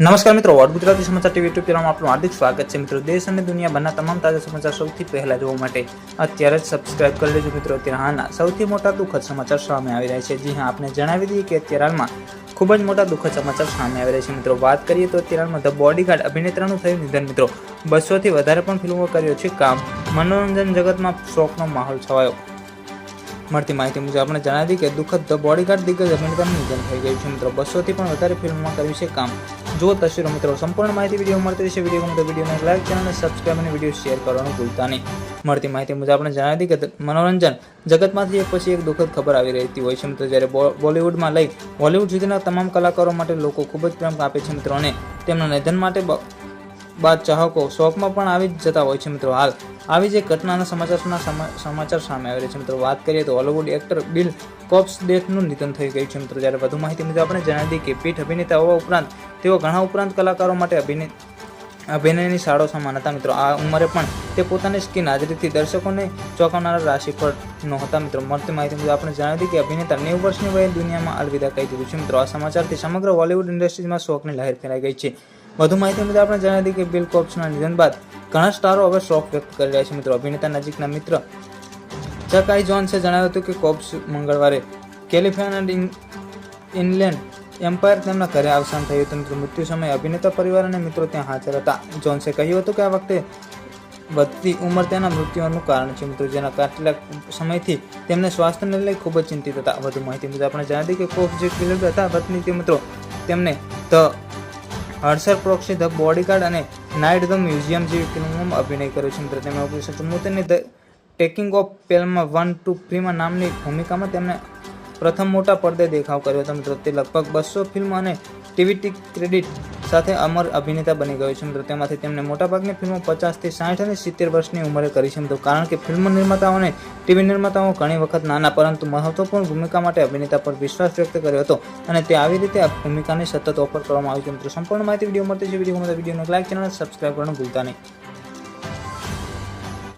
નમસ્કાર મિત્રો, વોટ ગુજરાતી સમાચાર ટીવી યુટ્યુબ ચેનલમાં આપનું હાર્દિક સ્વાગત છે. મિત્રો, દેશ અને દુનિયાભરના તમામ તાજા સમાચાર સૌથી પહેલા જોવા માટે અત્યારે જ સબસ્ક્રાઇબ કરી લેજો. મિત્રો, અત્યારે હાલના સૌથી મોટા દુઃખદ સમાચાર સામે આવી રહ્યા છે. જી હા, આપણે જણાવી દઈએ કે અત્યારે હાલમાં ખૂબ જ મોટા દુઃખદ સમાચાર સામે આવી રહ્યા છે. મિત્રો, વાત કરીએ તો અત્યારે હાલમાં ધ બોડીગાર્ડ અભિનેત્રાનું થયું નિધન. મિત્રો, 200થી વધારે પણ ફિલ્મો કર્યો છે કામ. મનોરંજન જગતમાં શોકનો માહોલ છવાયો. મળતી માહિતી મુજબ આપણે જણાવી કે દુઃખદ ધ બોડીગાર્ડ દિગ્ગજ અભિનેતાનું નિધન થઈ ગયું છે. મિત્રો, 200થી પણ વધારે ફિલ્મોમાં કર્યું છે કામ. જો તસવીરો મિત્રો, સંપૂર્ણ માહિતી વિડીયો મળતી રહેશે. વિડીયો ગમે તો વિડીયોને લાઈક, ચેનલને સબસ્ક્રાઇબ અને વિડીયો શેર કરવાનું ભૂલતા નહીં. મળતી માહિતી મુજબ આપણે જણાવી કે મનોરંજન જગતમાંથી એક પછી એક દુઃખદ ખબર આવી રહેતી હોય છે. મિત્રો, જ્યારે બોલિવૂડમાં લઈ હોલિવૂડ સુધીના તમામ કલાકારો માટે લોકો ખૂબ જ પ્રેમ આપે છે. મિત્રો, અને તેમના નિધન માટે બાદ ચાહકો શોકમાં પણ આવી જ જતા હોય છે. મિત્રો, હાલ આવી જ એક ઘટનાના સમાચાર સામે આવી રહ્યા છે. મિત્રો, વાત કરીએ તો હોલિવૂડ એક્ટર બિલ કોસ્બીનું નિધન થઈ ગયું છે. મિત્રો, જ્યારે વધુ માહિતી મુજબ આપણે જણાવી દઈએ કે પીઠ અભિનેતા હોવા ઉપરાંત તેઓ ઘણા ઉપરાંત કલાકારો માટે અભિનયની શાળો સમાન હતા. મિત્રો, આ ઉંમરે પણ તે પોતાની સ્કીન હાજરીથી દર્શકોને ચોંકાવનારા રાશિફળ નહોતા. મિત્રો, મળતી માહિતી મુજબ આપણે જણાવી દઈએ કે અભિનેતા 90 વર્ષની વયે દુનિયામાં અલવિદા કહી દીધું છે. મિત્રો, આ સમાચારથી સમગ્ર હોલિવૂડ ઇન્ડસ્ટ્રીમાં શોકની લહેર ફેલાઈ ગઈ છે. વધુ માહિતી મુજબ આપણે જણાવી દઈએ કે બિલ કોસ્બીના નિધન બાદ ઘણા સ્ટારો હવે શોક વ્યક્ત કરી રહ્યા છે. મિત્રો, અભિનેતા નજીકના મિત્ર ચક જોન્સે જણાવ્યું હતું કે કોસ્બી મંગળવારે કેલિફોર્નિયા ઇનલેન્ડ એમ્પાયર તેમના ઘરે અવસાન થયું હતું. મિત્રો, મૃત્યુ સમયે અભિનેતા પરિવાર અને મિત્રો ત્યાં હાજર હતા. જોન્સે કહ્યું હતું કે આ વખતે વધતી ઉંમર તેના મૃત્યુનું કારણ છે. મિત્રો, જેના કેટલાક સમયથી તેમને સ્વાસ્થ્યને લઈ ખૂબ જ ચિંતિત હતા. વધુ માહિતી મુજબ આપણે જણાવી કે કોસ્બી ફિલ્મ હતા પત્ની તે મિત્રો તેમને ધ હર્ષર પ્રોક્સી, ધ બોડીગાર્ડ અને નાઇટ ધ મ્યુઝિયમ જેવી ફિલ્મોમાં અભિનય કર્યો છે. મિત્રો, તેમણે 1974ની ધ ટેકિંગ ઓફ પેલ્મ 1, 2, 3 નામની ભૂમિકામાં તેમને પ્રથમ મોટા પડદે દેખાવ કર્યો હતો. મિત્રો, તે લગભગ 200 ફિલ્મ અને ટીવી ક્રેડિટ સાથે અમર અભિનેતા બની ગયો છે. મિત્રો, તેમાંથી તેમને મોટાભાગની ફિલ્મો 50થી 60 અને 70 વર્ષની ઉંમરે કરી છે. મિત્રો, કારણ કે ફિલ્મ નિર્માતાઓ અને ટીવી નિર્માતાઓ ઘણી વખત નાના પરંતુ મહત્વપૂર્ણ ભૂમિકા માટે અભિનેતા પર વિશ્વાસ વ્યક્ત કર્યો હતો અને તે આવી રીતે આ ભૂમિકાની સતત ઓફર કરવામાં આવી છે. મિત્રો, સંપૂર્ણ માહિતી વિડીયો મળતી છે. વિડીયોને લાઈક, ચેનલ સબસ્ક્રાઇબ કરવાનું ભૂલતા નહીં.